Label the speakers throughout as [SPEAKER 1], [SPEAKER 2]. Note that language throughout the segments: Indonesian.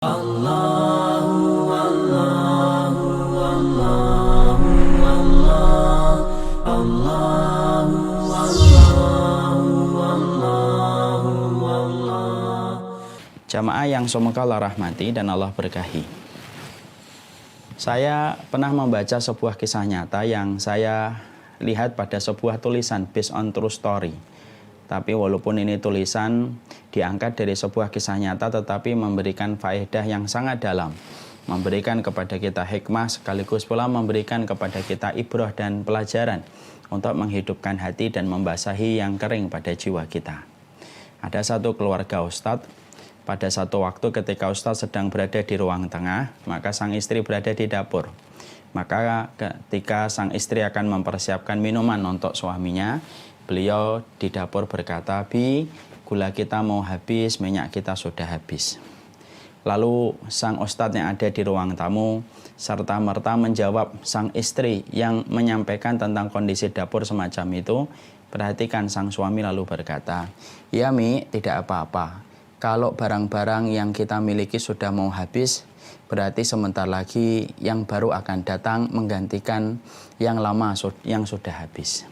[SPEAKER 1] Allahu Allahu Allahu Allah Allahu Allahu Allahu Allah.
[SPEAKER 2] Jamaah yang semoga Allah rahmati dan Allah berkahi. Saya pernah membaca sebuah kisah nyata yang saya lihat pada sebuah tulisan based on true story. Tapi walaupun ini tulisan diangkat dari sebuah kisah nyata, tetapi memberikan faedah yang sangat dalam. Memberikan kepada kita hikmah, sekaligus pula memberikan kepada kita ibrah dan pelajaran untuk menghidupkan hati dan membasahi yang kering pada jiwa kita. Ada satu keluarga ustadz. Pada satu waktu ketika ustadz sedang berada di ruang tengah, maka sang istri berada di dapur. Maka ketika sang istri akan mempersiapkan minuman untuk suaminya, beliau di dapur berkata, "Bi, gula kita mau habis, minyak kita sudah habis." Lalu sang ustadz yang ada di ruang tamu serta-merta menjawab sang istri yang menyampaikan tentang kondisi dapur semacam itu. Perhatikan sang suami lalu berkata, "Ya Mi, tidak apa-apa. Kalau barang-barang yang kita miliki sudah mau habis, berarti sebentar lagi yang baru akan datang menggantikan yang lama yang sudah habis."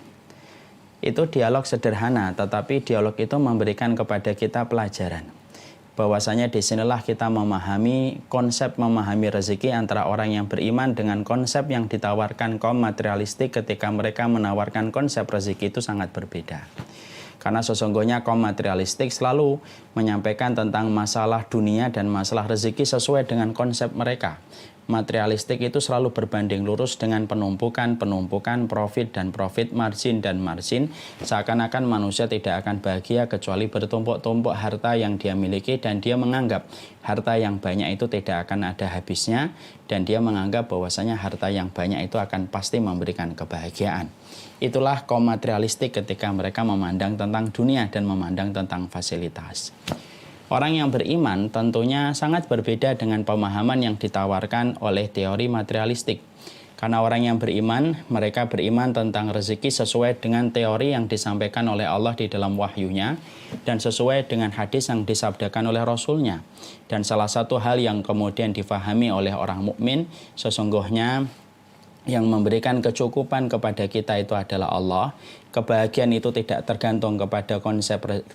[SPEAKER 2] Itu dialog sederhana, tetapi dialog itu memberikan kepada kita pelajaran. Bahwasanya disinilah kita memahami konsep memahami rezeki antara orang yang beriman dengan konsep yang ditawarkan kaum materialistik ketika mereka menawarkan konsep rezeki itu sangat berbeda. Karena sesungguhnya kaum materialistik selalu menyampaikan tentang masalah dunia dan masalah rezeki sesuai dengan konsep mereka. Materialistik itu selalu berbanding lurus dengan penumpukan, profit dan profit, margin dan margin. Seakan-akan manusia tidak akan bahagia kecuali bertumpuk-tumpuk harta yang dia miliki, dan dia menganggap harta yang banyak itu tidak akan ada habisnya, dan dia menganggap bahwasanya harta yang banyak itu akan pasti memberikan kebahagiaan. Itulah kaum materialistik ketika mereka memandang tentang dunia dan memandang tentang fasilitas. Orang yang beriman tentunya sangat berbeda dengan pemahaman yang ditawarkan oleh teori materialistik. Karena orang yang beriman, mereka beriman tentang rezeki sesuai dengan teori yang disampaikan oleh Allah di dalam wahyunya dan sesuai dengan hadis yang disabdakan oleh Rasulnya. Dan salah satu hal yang kemudian difahami oleh orang mukmin, sesungguhnya yang memberikan kecukupan kepada kita itu adalah Allah. Kebahagiaan itu tidak tergantung kepada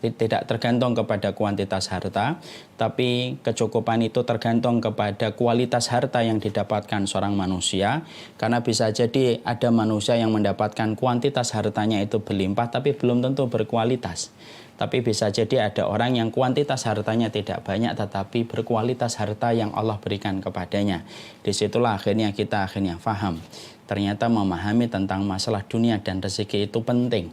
[SPEAKER 2] tidak tergantung kepada kuantitas harta, tapi kecukupan itu tergantung kepada kualitas harta yang didapatkan seorang manusia. Karena bisa jadi ada manusia yang mendapatkan kuantitas hartanya itu berlimpah tapi belum tentu berkualitas. Tapi bisa jadi ada orang yang kuantitas hartanya tidak banyak tetapi berkualitas harta yang Allah berikan kepadanya. Disitulah akhirnya kita paham. Ternyata memahami tentang masalah dunia dan rezeki itu penting.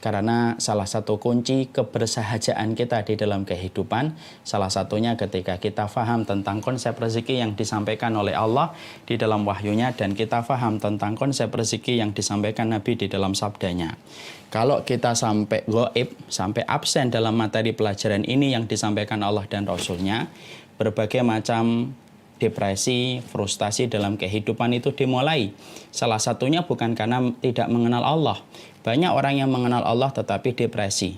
[SPEAKER 2] Karena salah satu kunci kebersahajaan kita di dalam kehidupan, salah satunya ketika kita faham tentang konsep rezeki yang disampaikan oleh Allah di dalam wahyunya, dan kita faham tentang konsep rezeki yang disampaikan Nabi di dalam sabdanya. Kalau kita sampai gaib, sampai absen dalam materi pelajaran ini yang disampaikan Allah dan Rasulnya, berbagai macam depresi, frustasi dalam kehidupan itu dimulai. Salah satunya bukan karena tidak mengenal Allah. Banyak orang yang mengenal Allah tetapi depresi.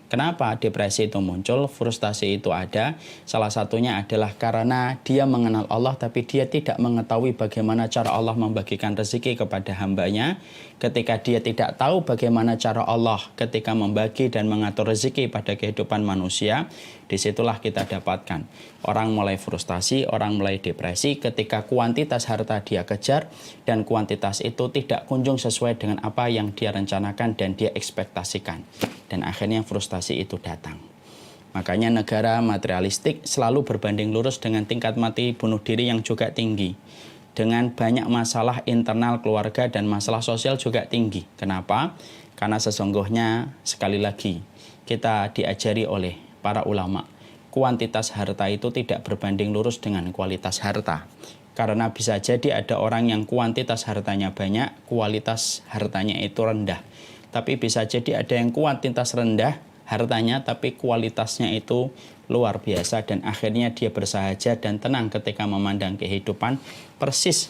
[SPEAKER 2] Kenapa depresi itu muncul, frustasi itu ada? Salah satunya adalah karena dia mengenal Allah tapi dia tidak mengetahui bagaimana cara Allah membagikan rezeki kepada hambanya. Ketika dia tidak tahu bagaimana cara Allah ketika membagi dan mengatur rezeki pada kehidupan manusia, disitulah kita dapatkan orang mulai frustasi, orang mulai depresi ketika kuantitas harta dia kejar dan kuantitas itu tidak kunjung sesuai dengan apa yang dia rencanakan dan dia ekspektasikan. Dan akhirnya frustasi itu datang. Makanya negara materialistik selalu berbanding lurus dengan tingkat mati bunuh diri yang juga tinggi. Dengan banyak masalah internal keluarga dan masalah sosial juga tinggi. Kenapa? Karena sesungguhnya sekali lagi kita diajari oleh para ulama, kuantitas harta itu tidak berbanding lurus dengan kualitas harta. Karena bisa jadi ada orang yang kuantitas hartanya banyak, kualitas hartanya itu rendah. Tapi bisa jadi ada yang kuantitas rendah hartanya tapi kualitasnya itu luar biasa, dan akhirnya dia bersahaja dan tenang ketika memandang kehidupan, persis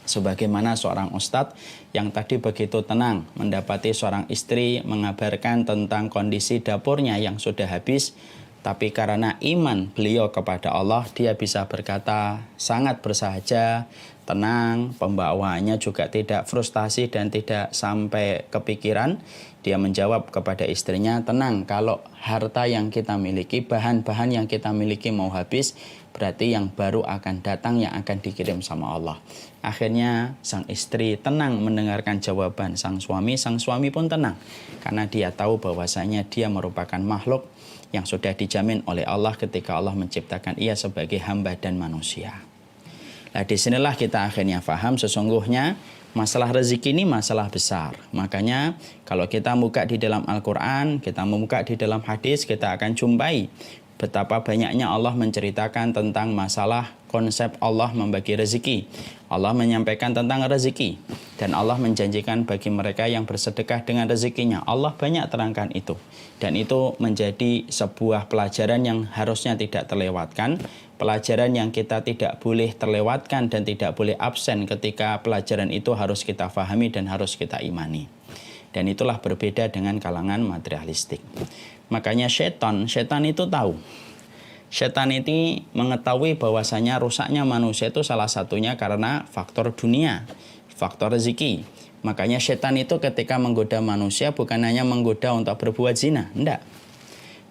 [SPEAKER 2] sebagaimana seorang ustadz yang tadi begitu tenang mendapati seorang istri mengabarkan tentang kondisi dapurnya yang sudah habis. Tapi karena iman beliau kepada Allah, dia bisa berkata sangat bersahaja, tenang, pembawaannya juga tidak frustasi dan tidak sampai kepikiran. Dia menjawab kepada istrinya, tenang, kalau harta yang kita miliki, bahan-bahan yang kita miliki mau habis, berarti yang baru akan datang, yang akan dikirim sama Allah. Akhirnya sang istri tenang mendengarkan jawaban sang suami pun tenang. Karena dia tahu bahwasanya dia merupakan makhluk yang sudah dijamin oleh Allah ketika Allah menciptakan ia sebagai hamba dan manusia. Nah, disinilah kita akhirnya paham sesungguhnya masalah rezeki ini masalah besar. Makanya kalau kita buka di dalam Al-Quran, kita membuka di dalam hadis, kita akan jumpai betapa banyaknya Allah menceritakan tentang masalah konsep Allah membagi rezeki. Allah menyampaikan tentang rezeki. Dan Allah menjanjikan bagi mereka yang bersedekah dengan rezekinya. Allah banyak terangkan itu. Dan itu menjadi sebuah pelajaran yang harusnya tidak terlewatkan. Pelajaran yang kita tidak boleh terlewatkan dan tidak boleh absen ketika pelajaran itu harus kita fahami dan harus kita imani. Dan itulah berbeda dengan kalangan materialistik. Makanya setan itu tahu. Setan itu mengetahui bahwasanya rusaknya manusia itu salah satunya karena faktor dunia, faktor rezeki. Makanya setan itu ketika menggoda manusia bukan hanya menggoda untuk berbuat zina, enggak.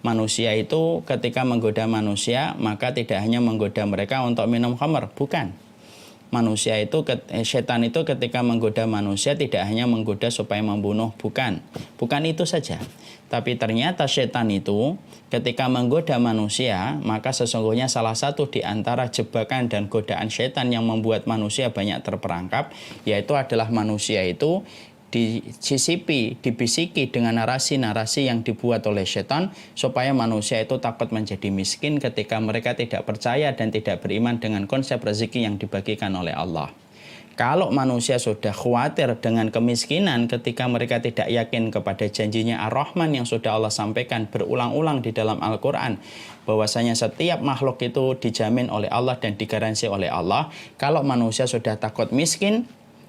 [SPEAKER 2] Manusia itu ketika menggoda manusia maka tidak hanya menggoda mereka untuk minum khamr, bukan. Setan itu ketika menggoda manusia tidak hanya menggoda supaya membunuh, bukan itu saja. Tapi ternyata setan itu ketika menggoda manusia, maka sesungguhnya salah satu di antara jebakan dan godaan setan yang membuat manusia banyak terperangkap, yaitu adalah manusia itu disisipi, dibisiki dengan narasi-narasi yang dibuat oleh setan supaya manusia itu takut menjadi miskin ketika mereka tidak percaya dan tidak beriman dengan konsep rezeki yang dibagikan oleh Allah. Kalau manusia sudah khawatir dengan kemiskinan ketika mereka tidak yakin kepada janjinya Ar-Rahman yang sudah Allah sampaikan berulang-ulang di dalam Al-Quran, bahwasanya setiap makhluk itu dijamin oleh Allah dan digaransi oleh Allah. Kalau manusia sudah takut miskin,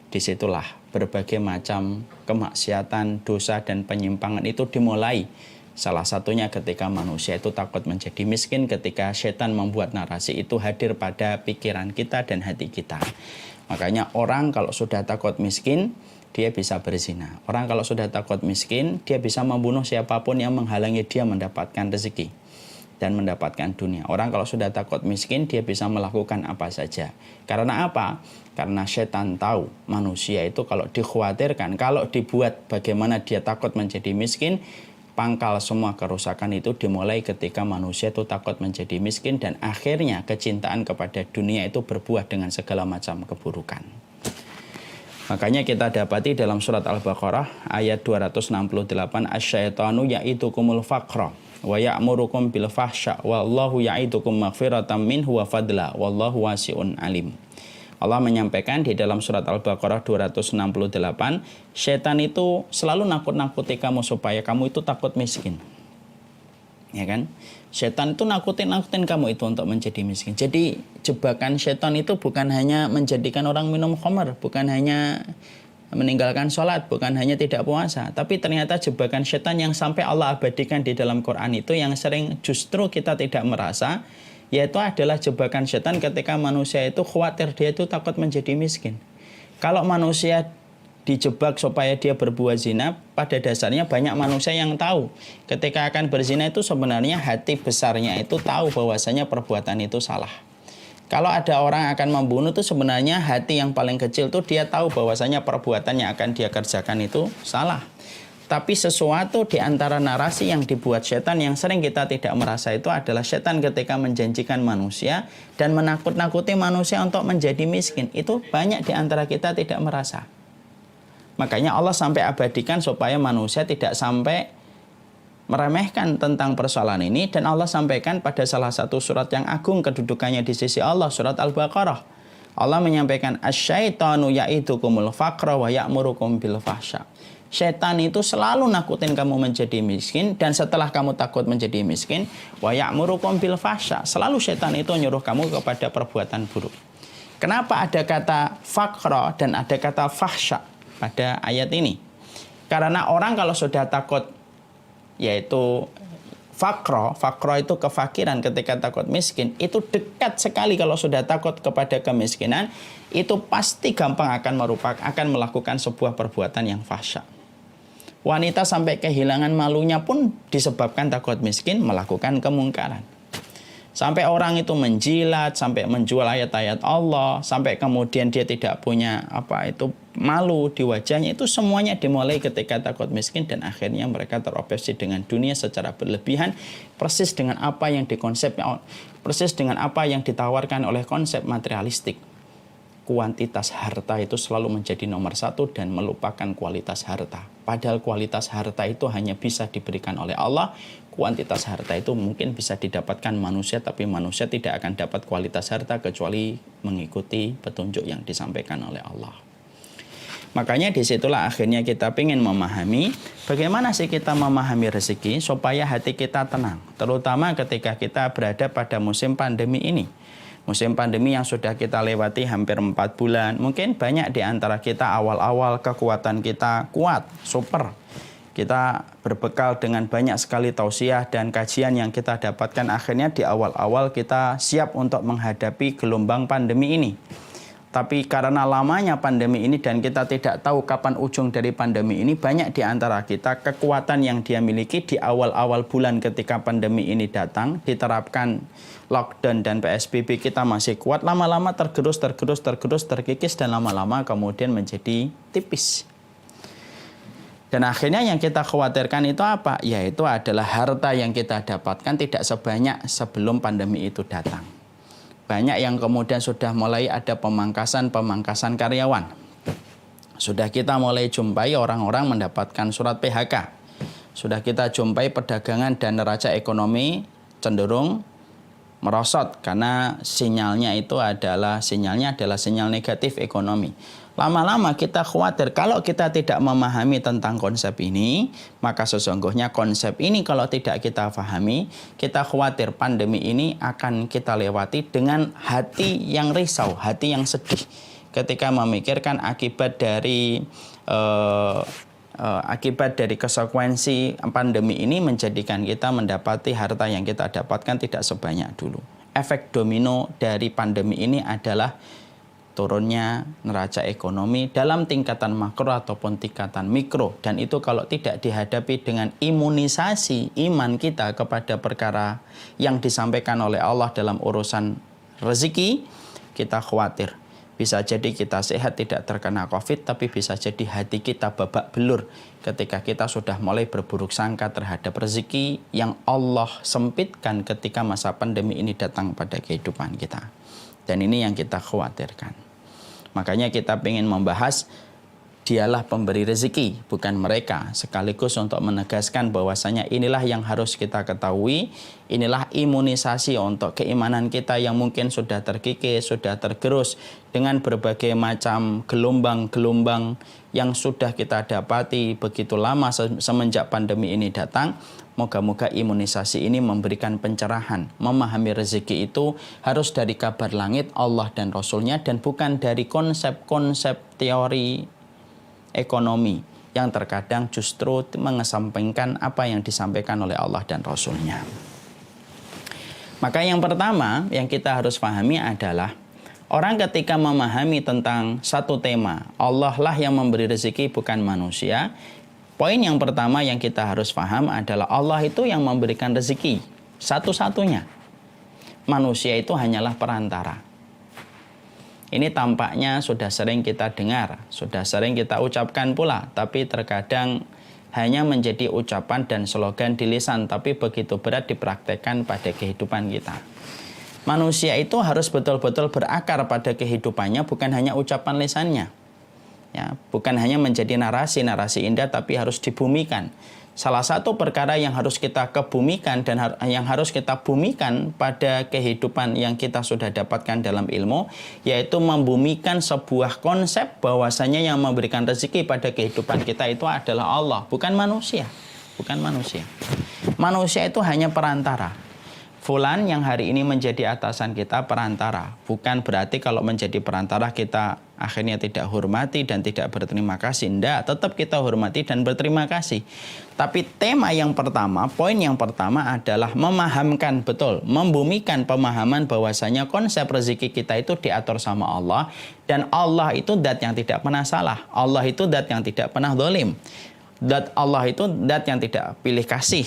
[SPEAKER 2] disitulah berbagai macam kemaksiatan, dosa, dan penyimpangan itu dimulai. Salah satunya ketika manusia itu takut menjadi miskin, ketika setan membuat narasi itu hadir pada pikiran kita dan hati kita. Makanya orang kalau sudah takut miskin, dia bisa berzina. Orang kalau sudah takut miskin, dia bisa membunuh siapapun yang menghalangi dia mendapatkan rezeki dan mendapatkan dunia. Orang kalau sudah takut miskin, dia bisa melakukan apa saja. Karena apa? Karena setan tahu manusia itu kalau dikhawatirkan, kalau dibuat bagaimana dia takut menjadi miskin, pangkal semua kerusakan itu dimulai ketika manusia itu takut menjadi miskin dan akhirnya kecintaan kepada dunia itu berbuah dengan segala macam keburukan. Makanya kita dapati dalam surat Al-Baqarah ayat 268, asyaitanu ya'idukumul faqra wa ya'murukum bil fahsya wallahu ya'idukum maghfiratan minhu wa fadla wallahu wasi'un alim. Allah menyampaikan di dalam surat Al-Baqarah 268, setan itu selalu nakut-nakuti kamu supaya kamu itu takut miskin. Ya kan? Setan itu nakutin kamu itu untuk menjadi miskin. Jadi jebakan setan itu bukan hanya menjadikan orang minum khamr, bukan hanya meninggalkan sholat, bukan hanya tidak puasa, tapi ternyata jebakan setan yang sampai Allah abadikan di dalam Quran itu yang sering justru kita tidak merasa, yaitu adalah jebakan setan ketika manusia itu khawatir dia itu takut menjadi miskin. Kalau manusia dijebak supaya dia berbuat zina, pada dasarnya banyak manusia yang tahu ketika akan berzina itu sebenarnya hati besarnya itu tahu bahwasanya perbuatan itu salah. Kalau ada orang akan membunuh itu sebenarnya hati yang paling kecil itu dia tahu bahwasanya perbuatan yang akan dia kerjakan itu salah. Tapi sesuatu di antara narasi yang dibuat setan yang sering kita tidak merasa itu adalah setan ketika menjanjikan manusia dan menakut-nakuti manusia untuk menjadi miskin. Itu banyak di antara kita tidak merasa. Makanya Allah sampai abadikan supaya manusia tidak sampai meremehkan tentang persoalan ini. Dan Allah sampaikan pada salah satu surat yang agung kedudukannya di sisi Allah, surat Al-Baqarah. Allah menyampaikan, asyaitanu ya'idukumul faqra wa ya'murukum bil fahsya. Setan itu selalu nakutin kamu menjadi miskin, dan setelah kamu takut menjadi miskin, wa ya'murukum bil fahsya, selalu setan itu nyuruh kamu kepada perbuatan buruk. Kenapa ada kata faqra dan ada kata fahsya pada ayat ini? Karena orang kalau sudah takut, yaitu fakro itu kefakiran, ketika takut miskin, itu dekat sekali kalau sudah takut kepada kemiskinan, itu pasti gampang akan melakukan sebuah perbuatan yang fahsya. Wanita sampai kehilangan malunya pun disebabkan takut miskin, melakukan kemungkaran. Sampai orang itu menjilat, sampai menjual ayat-ayat Allah, sampai kemudian dia tidak punya malu di wajahnya, itu semuanya dimulai ketika takut miskin, dan akhirnya mereka terobsesi dengan dunia secara berlebihan, persis dengan apa yang ditawarkan oleh konsep materialistik. Kuantitas harta itu selalu menjadi nomor satu dan melupakan kualitas harta. Padahal kualitas harta itu hanya bisa diberikan oleh Allah. Kuantitas harta itu mungkin bisa didapatkan manusia, tapi manusia tidak akan dapat kualitas harta kecuali mengikuti petunjuk yang disampaikan oleh Allah. Makanya disitulah akhirnya kita ingin memahami bagaimana sih kita memahami rezeki supaya hati kita tenang. Terutama ketika kita berada pada musim pandemi ini. Musim pandemi yang sudah kita lewati hampir 4 bulan. Mungkin banyak di antara kita awal-awal kekuatan kita kuat, super. Kita berbekal dengan banyak sekali tausiah dan kajian yang kita dapatkan. Akhirnya di awal-awal kita siap untuk menghadapi gelombang pandemi ini. Tapi karena lamanya pandemi ini dan kita tidak tahu kapan ujung dari pandemi ini, banyak di antara kita kekuatan yang dia miliki di awal-awal bulan ketika pandemi ini datang, diterapkan lockdown dan PSBB, kita masih kuat, lama-lama tergerus, terkikis, dan lama-lama kemudian menjadi tipis. Dan akhirnya yang kita khawatirkan itu apa? Yaitu adalah harta yang kita dapatkan tidak sebanyak sebelum pandemi itu datang. Banyak yang kemudian sudah mulai ada pemangkasan karyawan. Sudah kita mulai jumpai orang-orang mendapatkan surat PHK. Sudah kita jumpai perdagangan dan neraca ekonomi cenderung merosot karena sinyalnya adalah sinyal negatif ekonomi. Lama-lama kita khawatir kalau kita tidak memahami tentang konsep ini, maka sesungguhnya konsep ini kalau tidak kita pahami, kita khawatir pandemi ini akan kita lewati dengan hati yang risau, hati yang sedih ketika memikirkan akibat dari konsekuensi pandemi ini menjadikan kita mendapati harta yang kita dapatkan tidak sebanyak dulu. Efek domino dari pandemi ini adalah turunnya neraca ekonomi dalam tingkatan makro ataupun tingkatan mikro. Dan itu kalau tidak dihadapi dengan imunisasi iman kita kepada perkara yang disampaikan oleh Allah dalam urusan rezeki, kita khawatir. Bisa jadi kita sehat tidak terkena COVID, tapi bisa jadi hati kita babak belur ketika kita sudah mulai berburuk sangka terhadap rezeki yang Allah sempitkan ketika masa pandemi ini datang pada kehidupan kita. Dan ini yang kita khawatirkan. Makanya kita ingin membahas dialah pemberi rezeki, bukan mereka. Sekaligus untuk menegaskan bahwasanya inilah yang harus kita ketahui. Inilah imunisasi untuk keimanan kita yang mungkin sudah terkikis, sudah tergerus dengan berbagai macam gelombang-gelombang yang sudah kita dapati begitu lama semenjak pandemi ini datang. Moga-moga imunisasi ini memberikan pencerahan. Memahami rezeki itu harus dari kabar langit Allah dan Rasulnya, dan bukan dari konsep-konsep teori ekonomi yang terkadang justru mengesampingkan apa yang disampaikan oleh Allah dan Rasulnya. Maka yang pertama yang kita harus pahami adalah orang ketika memahami tentang satu tema, Allah lah yang memberi rezeki bukan manusia. Poin yang pertama yang kita harus paham adalah Allah itu yang memberikan rezeki satu-satunya. Manusia itu hanyalah perantara. Ini tampaknya sudah sering kita dengar, sudah sering kita ucapkan pula, tapi terkadang hanya menjadi ucapan dan slogan di lisan, tapi begitu berat dipraktekkan pada kehidupan kita. Manusia itu harus betul-betul berakar pada kehidupannya, bukan hanya ucapan lisannya. Ya, bukan hanya menjadi narasi indah, tapi harus dibumikan. Salah satu perkara yang harus kita kebumikan dan yang harus kita bumikan pada kehidupan yang kita sudah dapatkan dalam ilmu, yaitu membumikan sebuah konsep bahwasanya yang memberikan rezeki pada kehidupan kita itu adalah Allah, bukan manusia. Bukan manusia. Manusia itu hanya perantara. fulan yang hari ini menjadi atasan kita perantara. Bukan berarti kalau menjadi perantara kita akhirnya tidak hormati dan tidak berterima kasih. Tidak, tetap kita hormati dan berterima kasih. Tapi tema yang pertama, poin yang pertama adalah memahamkan betul, membumikan pemahaman bahwasanya konsep rezeki kita itu diatur sama Allah. Dan Allah itu zat yang tidak pernah salah. Allah itu zat yang tidak pernah zalim. Dat Allah itu zat yang tidak pilih kasih.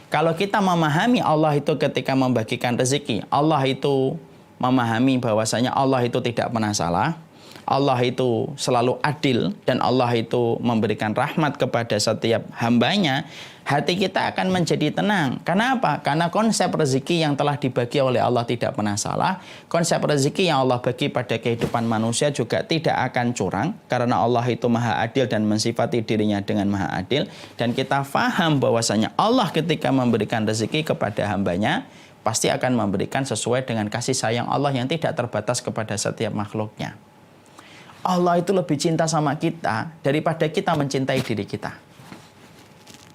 [SPEAKER 2] Kalau kita memahami Allah itu ketika membagikan rezeki, Allah itu memahami bahwasanya Allah itu tidak pernah salah, Allah itu selalu adil, dan Allah itu memberikan rahmat kepada setiap hambanya, hati kita akan menjadi tenang. Kenapa? Karena konsep rezeki yang telah dibagi oleh Allah tidak pernah salah. Konsep rezeki yang Allah bagi pada kehidupan manusia juga tidak akan curang, karena Allah itu maha adil dan mensifati dirinya dengan maha adil. Dan kita faham bahwasanya Allah ketika memberikan rezeki kepada hambanya, pasti akan memberikan sesuai dengan kasih sayang Allah yang tidak terbatas kepada setiap makhluknya. Allah itu lebih cinta sama kita daripada kita mencintai diri kita.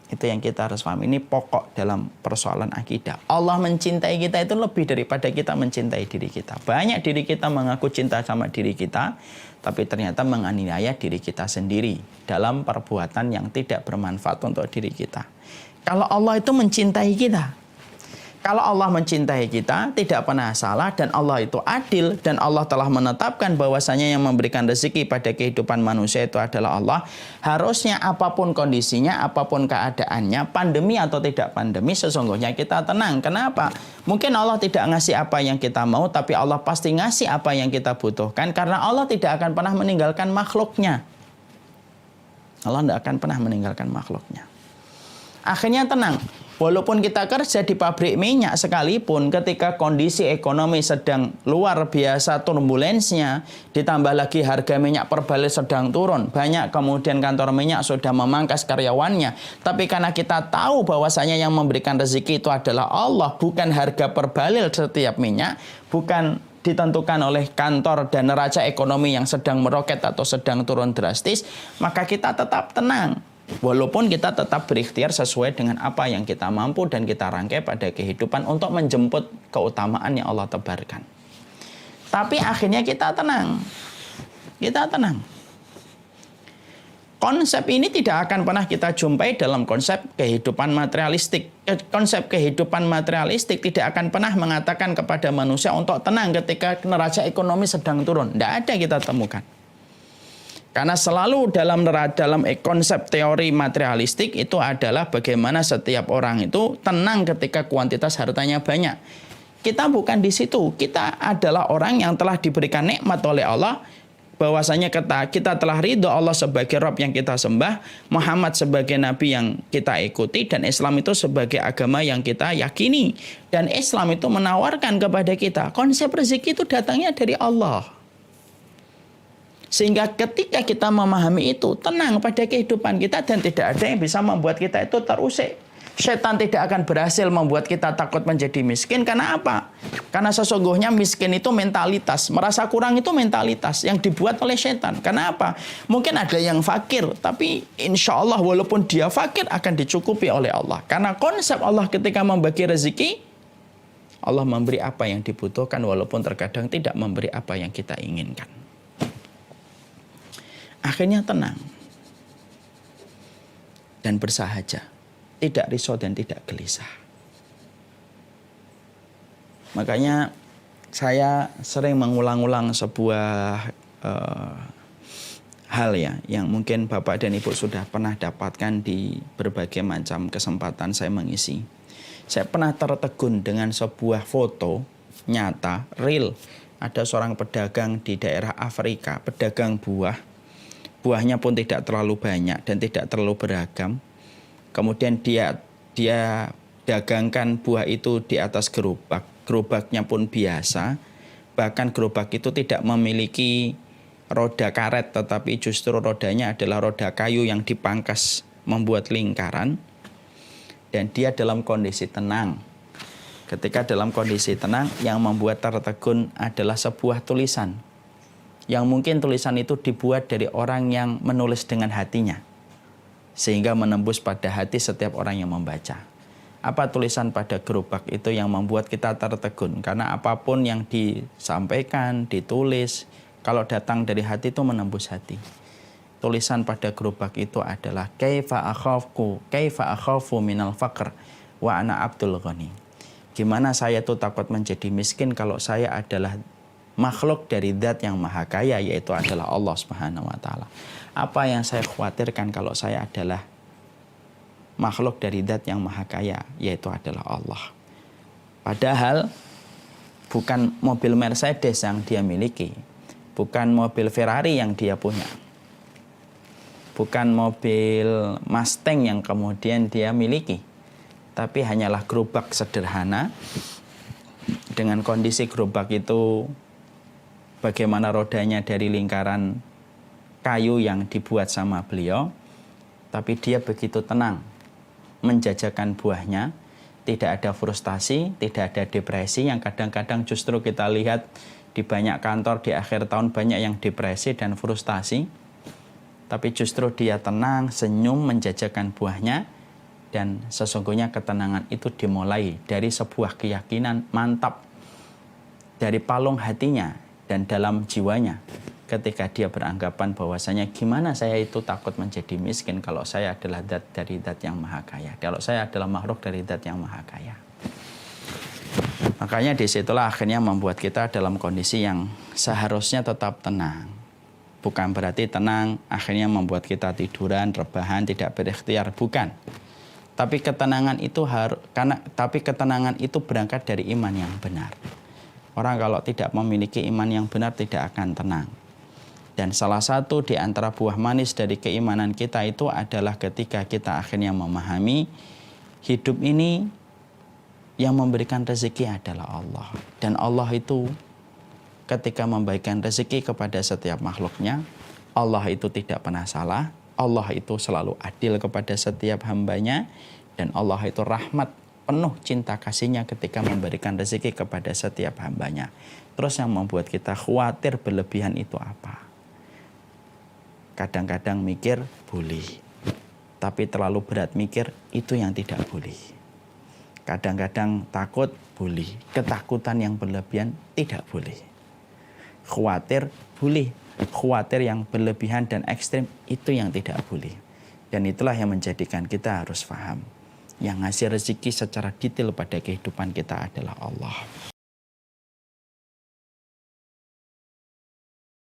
[SPEAKER 2] Itu yang kita harus paham. Ini pokok dalam persoalan akidah. Allah mencintai kita itu lebih daripada kita mencintai diri kita. Banyak diri kita mengaku cinta sama diri kita, tapi ternyata menganiaya diri kita sendiri dalam perbuatan yang tidak bermanfaat untuk diri kita. Kalau Allah itu mencintai kita, kalau Allah mencintai kita, tidak pernah salah, dan Allah itu adil, dan Allah telah menetapkan bahwasanya yang memberikan rezeki pada kehidupan manusia itu adalah Allah. Harusnya apapun kondisinya, apapun keadaannya, pandemi atau tidak pandemi, sesungguhnya kita tenang. Kenapa? Mungkin Allah tidak ngasih apa yang kita mau, tapi Allah pasti ngasih apa yang kita butuhkan, karena Allah tidak akan pernah meninggalkan makhluknya. Allah tidak akan pernah meninggalkan makhluknya. Akhirnya tenang. Walaupun kita kerja di pabrik minyak sekalipun, ketika kondisi ekonomi sedang luar biasa turbulensnya, ditambah lagi harga minyak per barel sedang turun, banyak kemudian kantor minyak sudah memangkas karyawannya. Tapi karena kita tahu bahwasanya yang memberikan rezeki itu adalah Allah, bukan harga per barel setiap minyak, bukan ditentukan oleh kantor dan neraca ekonomi yang sedang meroket atau sedang turun drastis, maka kita tetap tenang. Walaupun kita tetap berikhtiar sesuai dengan apa yang kita mampu dan kita rangkai pada kehidupan untuk menjemput keutamaan yang Allah tebarkan. Tapi akhirnya kita tenang. Kita tenang. Konsep ini tidak akan pernah kita jumpai dalam konsep kehidupan materialistik. Konsep kehidupan materialistik tidak akan pernah mengatakan kepada manusia untuk tenang ketika neraca ekonomi sedang turun. Tidak ada kita temukan. Karena selalu dalam konsep teori materialistik itu adalah bagaimana setiap orang itu tenang ketika kuantitas hartanya banyak. Kita bukan di situ. Kita adalah orang yang telah diberikan nikmat oleh Allah, bahwasanya kita telah ridho Allah sebagai Rabb yang kita sembah, Muhammad sebagai Nabi yang kita ikuti, dan Islam itu sebagai agama yang kita yakini. Dan Islam itu menawarkan kepada kita konsep rezeki itu datangnya dari Allah. Sehingga ketika kita memahami itu, tenang pada kehidupan kita dan tidak ada yang bisa membuat kita itu terusik. Setan tidak akan berhasil membuat kita takut menjadi miskin. Karena apa? Karena sesungguhnya miskin itu mentalitas. Merasa kurang itu mentalitas yang dibuat oleh setan. Karena apa? Mungkin ada yang fakir, tapi insya Allah walaupun dia fakir akan dicukupi oleh Allah. Karena konsep Allah ketika membagi rezeki, Allah memberi apa yang dibutuhkan walaupun terkadang tidak memberi apa yang kita inginkan. Akhirnya tenang dan bersahaja, tidak risau dan tidak gelisah. Makanya saya sering mengulang-ulang sebuah hal ya, yang mungkin Bapak dan Ibu sudah pernah dapatkan di berbagai macam kesempatan saya mengisi. Saya pernah tertegun dengan sebuah foto nyata, real. Ada seorang pedagang di daerah Afrika, pedagang buah. Buahnya pun tidak terlalu banyak dan tidak terlalu beragam. Kemudian dia dagangkan buah itu di atas gerobak. Gerobaknya pun biasa. Bahkan gerobak itu tidak memiliki roda karet, tetapi justru rodanya adalah roda kayu yang dipangkas membuat lingkaran. Dan dia dalam kondisi tenang. Ketika dalam kondisi tenang, yang membuat tertegun adalah sebuah tulisan. Yang mungkin tulisan itu dibuat dari orang yang menulis dengan hatinya, sehingga menembus pada hati setiap orang yang membaca. Apa tulisan pada gerobak itu yang membuat kita tertegun? Karena apapun yang disampaikan, ditulis, kalau datang dari hati itu menembus hati. Tulisan pada gerobak itu adalah kaifa akhafu minal faqr wa ana abdul ghani. Gimana saya itu takut menjadi miskin kalau saya adalah makhluk dari zat yang maha kaya, yaitu adalah Allah Subhanahu wa taala. Apa yang saya khawatirkan kalau saya adalah makhluk dari zat yang maha kaya, yaitu adalah Allah. Padahal bukan mobil Mercedes yang dia miliki, bukan mobil Ferrari yang dia punya, bukan mobil Mustang yang kemudian dia miliki, tapi hanyalah gerobak sederhana. Dengan kondisi gerobak itu bagaimana rodanya dari lingkaran kayu yang dibuat sama beliau, tapi dia begitu tenang menjajakan buahnya, tidak ada frustasi, tidak ada depresi yang kadang-kadang justru kita lihat di banyak kantor di akhir tahun banyak yang depresi dan frustasi. Tapi justru dia tenang, senyum menjajakan buahnya, dan sesungguhnya ketenangan itu dimulai dari sebuah keyakinan mantap dari palung hatinya dan dalam jiwanya, ketika dia beranggapan bahwasanya gimana saya itu takut menjadi miskin kalau saya adalah zat dari zat yang maha kaya, kalau saya adalah makhluk dari zat yang maha kaya. Makanya disitulah akhirnya membuat kita dalam kondisi yang seharusnya tetap tenang. Bukan berarti tenang akhirnya membuat kita tiduran, rebahan, tidak berikhtiar, bukan. Tapi ketenangan itu berangkat dari iman yang benar. Orang kalau tidak memiliki iman yang benar tidak akan tenang. Dan salah satu di antara buah manis dari keimanan kita itu adalah ketika kita akhirnya memahami hidup ini yang memberikan rezeki adalah Allah. Dan Allah itu ketika memberikan rezeki kepada setiap makhluknya, Allah itu tidak pernah salah. Allah itu selalu adil kepada setiap hambanya. Dan Allah itu rahmat, penuh cinta kasihnya ketika memberikan rezeki kepada setiap hambanya. Terus yang membuat kita khawatir berlebihan itu apa? Kadang-kadang mikir boleh, tapi terlalu berat mikir itu yang tidak boleh. Kadang-kadang takut boleh, ketakutan yang berlebihan tidak boleh. Khawatir boleh, khawatir yang berlebihan dan ekstrim itu yang tidak boleh. Dan itulah yang menjadikan kita harus paham, yang ngasih rezeki secara detail pada kehidupan kita adalah Allah.